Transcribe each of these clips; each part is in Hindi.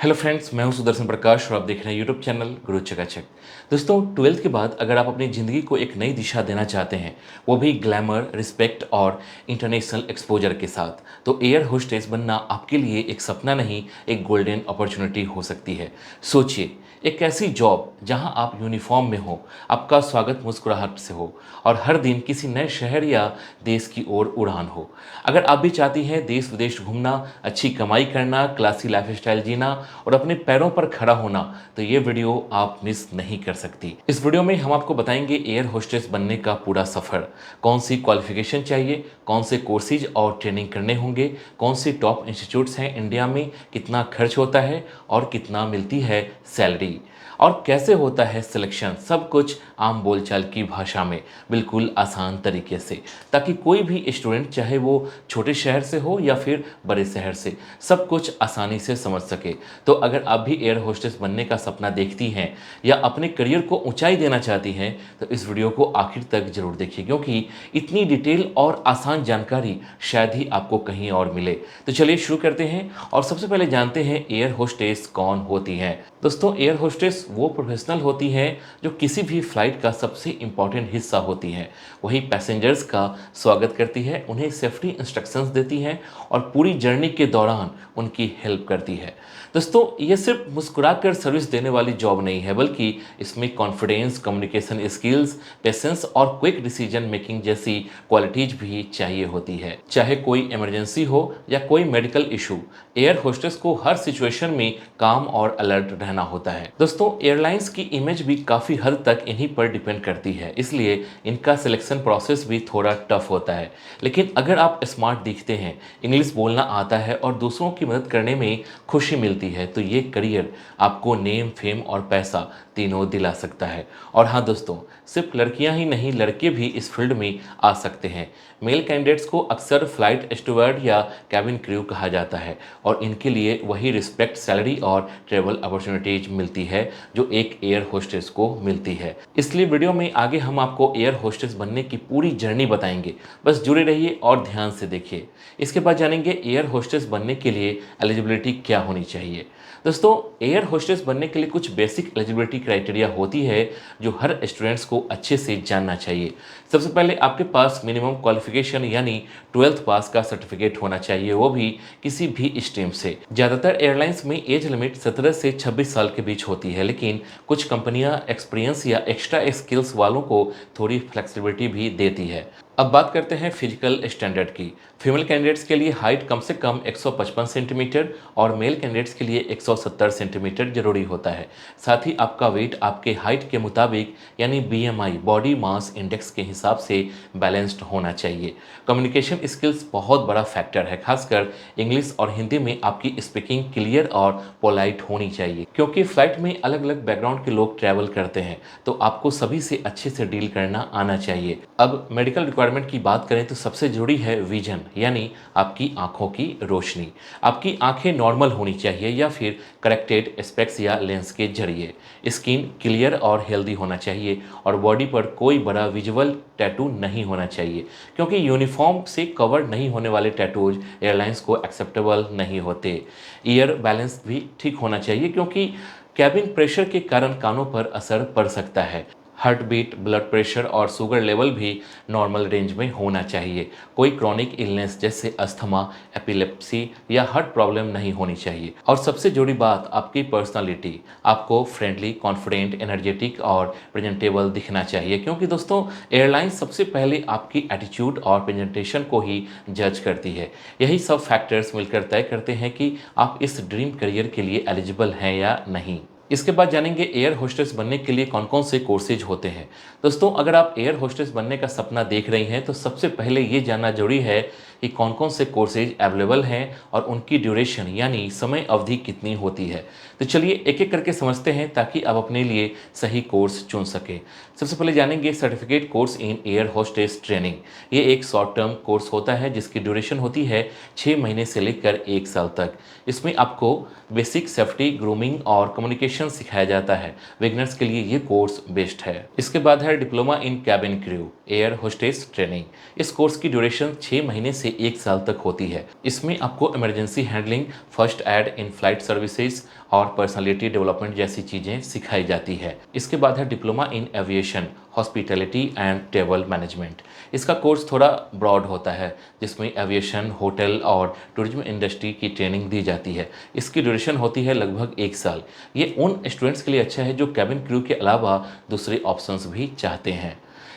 हेलो फ्रेंड्स, मैं हूं सुदर्शन प्रकाश और आप देख रहे हैं यूट्यूब चैनल गुरु चकाचक। दोस्तों, 12th के बाद अगर आप अपनी ज़िंदगी को एक नई दिशा देना चाहते हैं, वो भी ग्लैमर, रिस्पेक्ट और इंटरनेशनल एक्सपोजर के साथ, तो एयर होस्टेस बनना आपके लिए एक सपना नहीं, एक गोल्डन अपॉर्चुनिटी हो सकती है। सोचिए, एक ऐसी जॉब जहां आप यूनिफॉर्म में हो, आपका स्वागत मुस्कुराहट से हो और हर दिन किसी नए शहर या देश की ओर उड़ान हो। अगर आप भी चाहती हैं देश विदेश घूमना, अच्छी कमाई करना, क्लासी लाइफस्टाइल जीना और अपने पैरों पर खड़ा होना, तो ये वीडियो आप मिस नहीं कर सकती। इस वीडियो में हम आपको बताएंगे एयर होस्टेस बनने का पूरा सफर, कौन सी क्वालिफिकेशन चाहिए, कौन से कोर्सेज और ट्रेनिंग करने होंगे, कौन सी टॉप इंस्टीट्यूट्स हैं इंडिया में, कितना खर्च होता है और कितना मिलती है सैलरी, और कैसे होता है सिलेक्शन। सब कुछ आम बोलचाल की भाषा में, बिल्कुल आसान तरीके से, ताकि कोई भी स्टूडेंट, चाहे वो छोटे शहर से हो या फिर बड़े शहर से, सब कुछ आसानी से समझ सके। तो अगर आप भी एयर होस्टेस बनने का सपना देखती हैं या अपने करियर को ऊंचाई देना चाहती हैं, तो इस वीडियो को आखिर तक जरूर देखिए, क्योंकि इतनी डिटेल और आसान जानकारी शायद ही आपको कहीं और मिले। तो चलिए शुरू करते हैं और सबसे पहले जानते हैं एयर होस्टेस कौन होती हैं। दोस्तों, एयर होस्टेस वो प्रोफेशनल होती हैं जो किसी भी फ्लाइट का सबसे इंपॉर्टेंट हिस्सा होती हैं। वही पैसेंजर्स का स्वागत करती है, उन्हें सेफ्टी इंस्ट्रक्शंस देती हैं और पूरी जर्नी के दौरान उनकी हेल्प करती है। दोस्तों, ये सिर्फ मुस्कुराकर सर्विस देने वाली जॉब नहीं है, बल्कि इसमें कॉन्फिडेंस, कम्युनिकेशन स्किल्स, पेशेंस और क्विक डिसीजन मेकिंग जैसी क्वालिटीज भी चाहिए होती है। चाहे कोई इमरजेंसी हो या कोई मेडिकल इशू, एयर होस्टेस को हर सिचुएशन में काम और अलर्ट रहना होता है। दोस्तों, एयरलाइंस की इमेज भी काफ़ी हद तक इन्हीं पर डिपेंड करती है, इसलिए इनका सिलेक्शन प्रोसेस भी थोड़ा टफ होता है। लेकिन अगर आप स्मार्ट दिखते हैं, इंग्लिश बोलना आता है और दूसरों की मदद करने में खुशी मिलती है, तो ये करियर आपको नेम, फेम और पैसा तीनों दिला सकता है। और हाँ दोस्तों, सिर्फ लड़कियां ही नहीं, लड़के भी इस फील्ड में आ सकते हैं। मेल कैंडिडेट्स को अक्सर फ्लाइट स्टूवर्ड या कैबिन क्रू कहा जाता है और इनके लिए वही रिस्पेक्ट, सैलरी और ट्रेवल अपॉर्चुनिटीज मिलती है जो एक एयर होस्टेस को मिलती है। इसलिए वीडियो में आगे हम आपको एयर होस्टेस बनने की पूरी जर्नी बताएंगे। बस जुड़े रहिए और ध्यान से देखिए। इसके बाद जानेंगे एयर होस्टेस बनने के लिए एलिजिबिलिटी क्या होनी चाहिए। दोस्तों, एयर होस्टेस बनने के लिए कुछ बेसिक एलिजिबिलिटी क्राइटेरिया होती है जो हर स्टूडेंट्स को अच्छे से जानना चाहिए। सबसे पहले आपके पास मिनिमम क्वालिफिकेशन यानी 12th पास का सर्टिफिकेट होना चाहिए, वो भी किसी भी स्ट्रीम से। ज़्यादातर एयरलाइंस में एज लिमिट 17 से 26 साल के बीच होती है, लेकिन कुछ कंपनियां एक्सपीरियंस या एक्स्ट्रा स्किल्स वालों को थोड़ी फ्लेक्सिबिलिटी भी देती है। अब बात करते हैं फिजिकल स्टैंडर्ड की। फीमेल कैंडिडेट्स के लिए हाइट कम से कम 155 सेंटीमीटर और मेल कैंडिडेट्स के लिए 170 सेंटीमीटर जरूरी होता है। साथ ही आपका वेट आपके हाइट के मुताबिक यानी बीएमआई, बॉडी मास इंडेक्स के हिसाब से बैलेंस्ड होना चाहिए। कम्युनिकेशन स्किल्स बहुत बड़ा फैक्टर है, खासकर इंग्लिश और हिंदी में आपकी स्पीकिंग क्लियर और पोलाइट होनी चाहिए, क्योंकि फ्लाइट में अलग अलग बैकग्राउंड के लोग ट्रैवल करते हैं, तो आपको सभी से अच्छे से डील करना आना चाहिए। अब मेडिकल रिक्वायरमेंट की बात करें तो सबसे जरूरी है विजन, यानी आपकी आंखों की रोशनी। आपकी आंखें नॉर्मल होनी चाहिए या फिर करेक्टेड स्पेक्स या लेंस के जरिए। स्किन क्लियर और हेल्दी होना चाहिए और बॉडी पर कोई बड़ा विजुअल टैटू नहीं होना चाहिए, क्योंकि यूनिफॉर्म से कवर नहीं होने वाले टैटूज एयरलाइंस को एक्सेप्टेबल नहीं होते। ईयर बैलेंस भी ठीक होना चाहिए, क्योंकि कैबिन प्रेशर के कारण कानों पर असर पड़ सकता है। हार्ट बीट, ब्लड प्रेशर और शुगर लेवल भी नॉर्मल रेंज में होना चाहिए। कोई क्रॉनिक इलनेस जैसे अस्थमा, एपिलेप्सी या हार्ट प्रॉब्लम नहीं होनी चाहिए। और सबसे जरूरी बात, आपकी पर्सनालिटी। आपको फ्रेंडली, कॉन्फिडेंट, एनर्जेटिक और प्रेजेंटेबल दिखना चाहिए, क्योंकि दोस्तों, एयरलाइन सबसे पहले आपकी एटीट्यूड और प्रेजेंटेशन को ही जज करती है। यही सब फैक्टर्स मिलकर तय करते हैं कि आप इस ड्रीम करियर के लिए एलिजिबल हैं या नहीं। इसके बाद जानेंगे एयर होस्टेस बनने के लिए कौन कौन से कोर्सेज होते हैं। दोस्तों, अगर आप एयर होस्टेस बनने का सपना देख रही हैं, तो सबसे पहले ये जानना जरूरी है कि कौन कौन से कोर्सेज अवेलेबल हैं और उनकी ड्यूरेशन यानी समय अवधि कितनी होती है। तो चलिए एक एक करके समझते हैं, ताकि आप अपने लिए सही कोर्स चुन सकें। सबसे पहले जानेंगे certificate course in air hostess training. ये एक शॉर्ट टर्म कोर्स होता है जिसकी ड्यूरेशन होती है 6 महीने से लेकर 1 साल तक। इसमें आपको बेसिक सेफ्टी, ग्रूमिंग और कम्युनिकेशन सिखाया जाता है। बिगनर्स के लिए ये कोर्स बेस्ट है। इसके बाद है diploma in cabin crew air hostess training. इस कोर्स की ड्यूरेशन 6 महीने से से 1 साल तक होती है। इसमें आपको emergency handling, first aid, in flight services और पर्सनालिटी डेवलपमेंट जैसी चीज़ें सिखाई जाती है। इसके बाद है diploma in aviation, hospitality and travel management. इसका कोर्स थोड़ा ब्रॉड होता है, जिसमें एविएशन, होटल और टूरिज्म इंडस्ट्री की ट्रेनिंग दी जाती है। इसकी ड्यूरेशन होती है लगभग 1 साल। ये उन स्टूडेंट्स के लिए अच्छा है जो कैबिन क्रू के अलावा दूसरे ऑप्शंस भी चाहते हैं।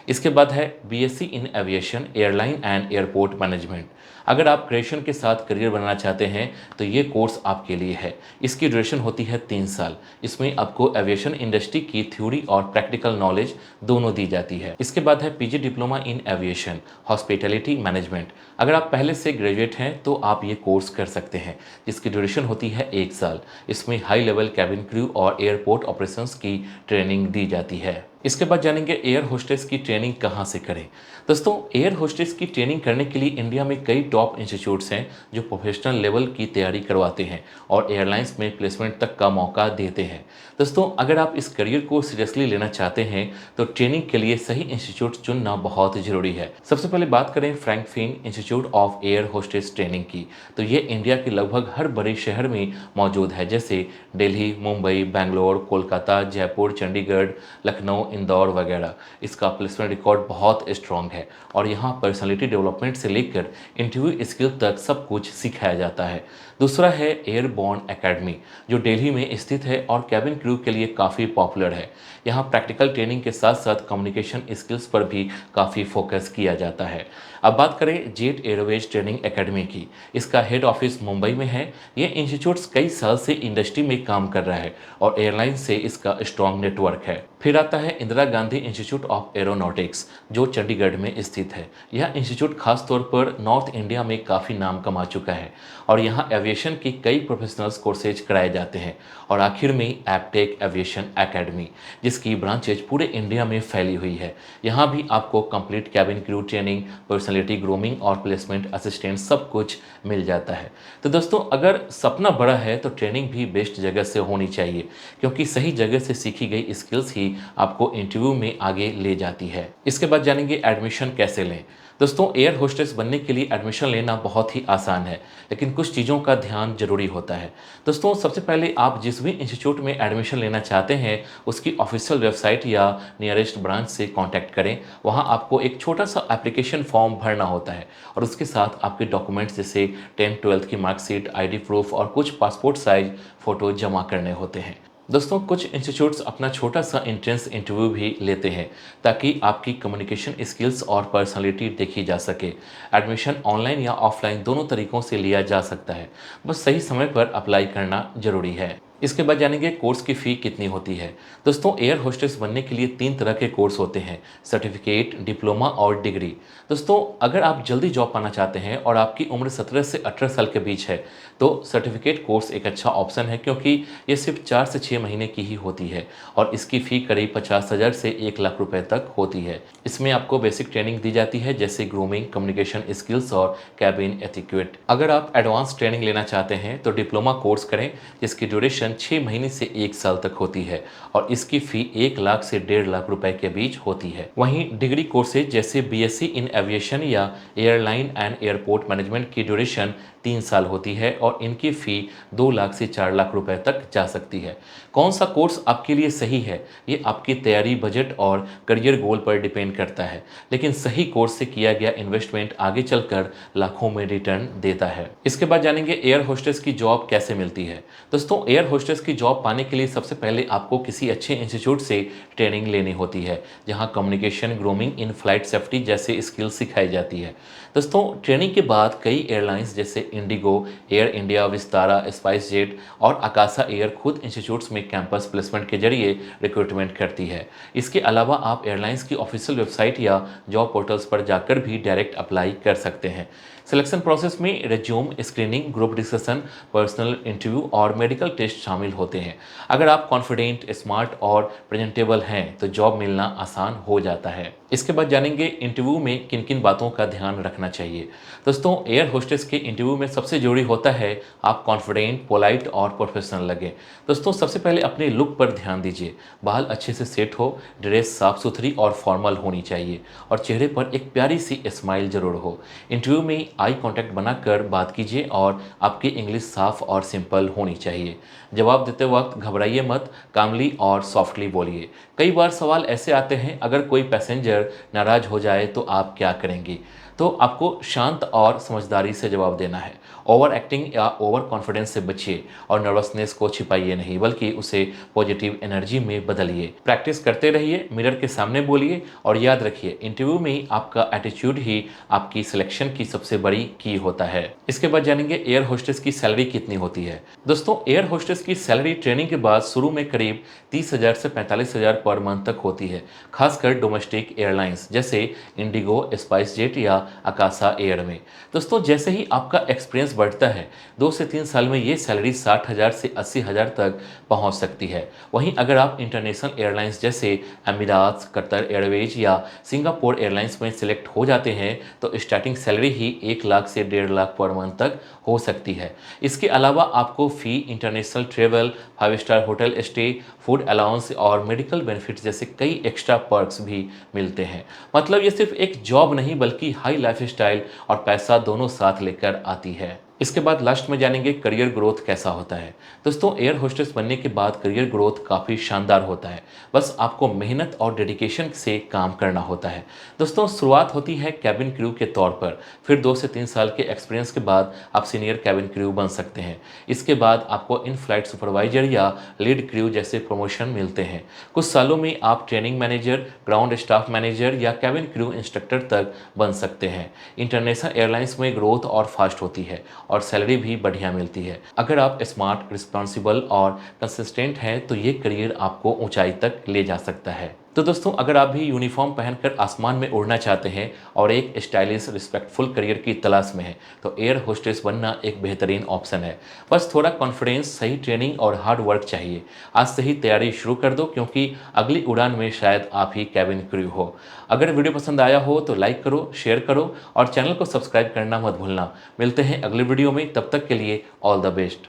इसके बाद है BSc in aviation, airline and airport management. अगर आप ग्रेजुएशन के साथ करियर बनाना चाहते हैं तो ये कोर्स आपके लिए है। इसकी ड्यूरेशन होती है 3 साल। इसमें आपको एविएशन इंडस्ट्री की थ्योरी और प्रैक्टिकल नॉलेज दोनों दी जाती है। इसके बाद है PG diploma in aviation, hospitality management. अगर आप पहले से ग्रेजुएट हैं तो आप ये कोर्स कर सकते हैं, जिसकी ड्यूरेशन होती है 1 साल। इसमें हाई लेवल कैबिन क्रू और एयरपोर्ट ऑपरेशंस की ट्रेनिंग दी जाती है। इसके बाद जानेंगे एयर होस्टेस की ट्रेनिंग कहाँ से करें। दोस्तों, एयर होस्टेस की ट्रेनिंग करने के लिए इंडिया में कई टॉप इंस्टीट्यूट्स हैं जो प्रोफेशनल लेवल की तैयारी करवाते हैं और एयरलाइंस में प्लेसमेंट तक का मौका देते हैं। दोस्तों, अगर आप इस करियर को सीरियसली लेना चाहते हैं तो ट्रेनिंग के लिए सही इंस्टीट्यूट चुनना बहुत ज़रूरी है। सबसे पहले बात करें Frankfinn institute of air hostess training की, तो ये इंडिया के लगभग हर बड़े शहर में मौजूद है, जैसे दिल्ली, मुंबई, बेंगलोर, कोलकाता, जयपुर, चंडीगढ़, लखनऊ, इंदौर वगैरह। इसका प्लेसमेंट रिकॉर्ड बहुत स्ट्रॉन्ग है और यहाँ पर्सनालिटी डेवलपमेंट से लेकर इंटरव्यू स्किल तक सब कुछ सिखाया जाता है। दूसरा है एयरबॉर्न एकेडमी, जो दिल्ली में स्थित है और कैबिन क्रू के लिए काफ़ी पॉपुलर है। यहाँ प्रैक्टिकल ट्रेनिंग के साथ साथ कम्युनिकेशन स्किल्स पर भी काफ़ी फोकस किया जाता है। अब बात करें जेट एयरवेज ट्रेनिंग एकेडमी की। इसका हेड ऑफिस मुंबई में है। ये इंस्टीट्यूट्स कई साल से इंडस्ट्री में काम कर रहा है और एयरलाइन से इसका स्ट्रॉन्ग नेटवर्क है। फिर आता है Indira Gandhi institute of aeronautics, जो चंडीगढ़ में स्थित है। यह इंस्टीट्यूट खास तौर पर नॉर्थ इंडिया में काफ़ी नाम कमा चुका है और यहाँ एविएशन की कई प्रोफेशनल्स कोर्सेज कराए जाते हैं। और आखिर में एपटेक एविएशन एकेडमी, जिसकी ब्रांचेज पूरे इंडिया में फैली हुई है। यहाँ भी आपको complete cabin crew training, personality grooming और प्लेसमेंट असिस्टेंट सब कुछ मिल जाता है। तो दोस्तों, अगर सपना बड़ा है तो ट्रेनिंग भी बेस्ट जगह से होनी चाहिए, क्योंकि सही जगह से सीखी गई स्किल्स ही आपको इंटरव्यू में आगे ले जाती है। इसके बाद जानेंगे एडमिशन कैसे लें। दोस्तों, एयर होस्टेस बनने के लिए एडमिशन लेना बहुत ही आसान है, लेकिन कुछ चीज़ों का ध्यान जरूरी होता है। दोस्तों, सबसे पहले आप जिस भी इंस्टीट्यूट में एडमिशन लेना चाहते हैं उसकी ऑफिशियल वेबसाइट या नियरेस्ट ब्रांच से कांटेक्ट करें। वहां आपको एक छोटा सा एप्लीकेशन फॉर्म भरना होता है और उसके साथ आपके डॉक्यूमेंट्स जैसे 10th-12th की मार्कशीट, आईडी प्रूफ और कुछ पासपोर्ट साइज फ़ोटो जमा करने होते हैं। दोस्तों, कुछ इंस्टीट्यूट्स अपना छोटा सा एंट्रेंस इंटरव्यू भी लेते हैं ताकि आपकी कम्युनिकेशन स्किल्स और पर्सनालिटी देखी जा सके। एडमिशन ऑनलाइन या ऑफलाइन दोनों तरीकों से लिया जा सकता है, बस सही समय पर अप्लाई करना जरूरी है। इसके बाद जानेंगे कोर्स की फ़ी कितनी होती है। दोस्तों, एयर होस्टेस बनने के लिए 3 तरह के कोर्स होते हैं: सर्टिफिकेट, डिप्लोमा और डिग्री। दोस्तों, अगर आप जल्दी जॉब पाना चाहते हैं और आपकी उम्र 17 से 18 साल के बीच है तो सर्टिफिकेट कोर्स एक अच्छा ऑप्शन है, क्योंकि ये सिर्फ 4 से 6 महीने की ही होती है और इसकी फ़ी करीब 50,000 से 1 लाख रुपए तक होती है। इसमें आपको बेसिक ट्रेनिंग दी जाती है, जैसे ग्रूमिंग, कम्युनिकेशन स्किल्स और कैबिन एटिक्वेट। अगर आप एडवांस ट्रेनिंग लेना चाहते हैं तो डिप्लोमा कोर्स करें, जिसकी ड्यूरेशन 6 महीने से 1 साल तक होती है और इसकी फ़ी 1 लाख से 1.5 लाख रुपए के बीच होती है। वहीं डिग्री कोर्सेज जैसे बीएससी इन एविएशन या एयरलाइन एंड एयरपोर्ट मैनेजमेंट की ड्यूरेशन 3 साल होती है और इनकी फ़ी 2 लाख से 4 लाख रुपए तक जा सकती है। कौन सा कोर्स आपके लिए सही है, ये आपकी तैयारी, बजट और करियर गोल पर डिपेंड करता है, लेकिन सही कोर्स से किया गया इन्वेस्टमेंट आगे चलकर लाखों में रिटर्न देता है। इसके बाद जानेंगे एयर होस्टेस की जॉब कैसे मिलती है। दोस्तों, एयर होस्टेस की जॉब पाने के लिए सबसे पहले आपको किसी अच्छे इंस्टीट्यूट से ट्रेनिंग लेनी होती है, जहां communication, grooming, in flight safety जैसे स्किल सिखाई जाती है। दोस्तों, ट्रेनिंग के बाद कई एयरलाइंस जैसे Indigo, air India, Vistara, spice jet और आकाशा एयर खुद इंस्टीट्यूट्स में कैंपस प्लेसमेंट के जरिए रिक्रूटमेंट करती है। इसके अलावा आप एयरलाइंस की ऑफिशियल वेबसाइट या जॉब पोर्टल्स पर जाकर भी डायरेक्ट अप्लाई कर सकते हैं। सिलेक्शन प्रोसेस में resume screening, group discussion, personal interview और मेडिकल टेस्ट शामिल होते हैं। अगर आप कॉन्फिडेंट, स्मार्ट और प्रेजेंटेबल हैं तो जॉब मिलना आसान हो जाता है। इसके बाद जानेंगे इंटरव्यू में किन किन बातों का ध्यान रखना चाहिए। दोस्तों, एयर होस्टेस के इंटरव्यू इंटरव्यू में सबसे ज़रूरी होता है आप कॉन्फिडेंट, पोलाइट और प्रोफेशनल लगें। दोस्तों सबसे पहले अपने लुक पर ध्यान दीजिए। बाल अच्छे से सेट हो, ड्रेस साफ सुथरी और फॉर्मल होनी चाहिए और चेहरे पर एक प्यारी सी स्माइल ज़रूर हो। इंटरव्यू में आई कांटेक्ट बनाकर बात कीजिए और आपकी इंग्लिश साफ और सिंपल होनी चाहिए। जवाब देते वक्त घबराइए मत, कामली और सॉफ्टली बोलिए। कई बार सवाल ऐसे आते हैं, अगर कोई पैसेंजर नाराज़ हो जाए तो आप क्या करेंगी? तो आपको शांत और समझदारी से जवाब देना है। ओवर एक्टिंग या ओवर कॉन्फिडेंस से बचिए और नर्वसनेस को छिपाइए नहीं, बल्कि उसे पॉजिटिव एनर्जी में बदलिए। प्रैक्टिस करते रहिए, मिरर के सामने बोलिए और याद रखिए इंटरव्यू में आपका एटीट्यूड ही आपकी सिलेक्शन की सबसे बड़ी की होता है। इसके बाद जानेंगे एयर होस्टेस की सैलरी कितनी होती है। दोस्तों एयर होस्टेस की सैलरी ट्रेनिंग के बाद शुरू में करीब 30,000 से 45,000 पर मंथ तक होती है, खासकर डोमेस्टिक एयरलाइंस जैसे इंडिगो, स्पाइस जेट या आकाशा एयर में। दोस्तों जैसे ही आपका एक्सपीरियंस बढ़ता है, 2 से 3 साल में ये सैलरी 60,000 से 80,000 तक पहुंच सकती है। वहीं अगर आप इंटरनेशनल एयरलाइंस जैसे एमिराट्स, कतर एयरवेज या सिंगापुर एयरलाइंस में सिलेक्ट हो जाते हैं तो स्टार्टिंग सैलरी ही 1 लाख से 1.5 लाख पर मंथ तक हो सकती है। इसके अलावा आपको fee, international travel, 5 star hotel stay, food allowance और मेडिकल बेनिफिट्स जैसे कई एक्स्ट्रा पर्क्स भी मिलते हैं। मतलब ये सिर्फ एक जॉब नहीं बल्कि हाई लाइफस्टाइल और पैसा दोनों साथ लेकर आती है। इसके बाद लास्ट में जानेंगे करियर ग्रोथ कैसा होता है। दोस्तों एयर होस्टेस बनने के बाद करियर ग्रोथ काफ़ी शानदार होता है। बस आपको मेहनत और डेडिकेशन से काम करना होता है। दोस्तों शुरुआत होती है कैबिन क्रू के तौर पर, फिर 2 से 3 साल के एक्सपीरियंस के बाद आप सीनियर कैबिन क्रू बन सकते हैं। इसके बाद आपको इन फ्लाइट सुपरवाइजर या लीड क्रू जैसे प्रमोशन मिलते हैं। कुछ सालों में आप training manager, ground staff manager या कैबिन क्रू इंस्ट्रक्टर तक बन सकते हैं। इंटरनेशनल एयरलाइंस में ग्रोथ और फास्ट होती है और सैलरी भी बढ़िया मिलती है। अगर आप स्मार्ट, रिस्पॉन्सिबल और कंसिस्टेंट हैं तो ये करियर आपको ऊंचाई तक ले जा सकता है। तो दोस्तों अगर आप भी यूनिफॉर्म पहनकर आसमान में उड़ना चाहते हैं और एक स्टाइलिश, रिस्पेक्टफुल करियर की तलाश में हैं तो एयर होस्टेस बनना एक बेहतरीन ऑप्शन है। बस थोड़ा कॉन्फिडेंस, सही ट्रेनिंग और हार्ड वर्क चाहिए। आज से ही तैयारी शुरू कर दो, क्योंकि अगली उड़ान में शायद आप ही कैबिन क्रू हो। अगर वीडियो पसंद आया हो तो लाइक करो, शेयर करो और चैनल को सब्सक्राइब करना मत भूलना। मिलते हैं अगले वीडियो में, तब तक के लिए ऑल द बेस्ट।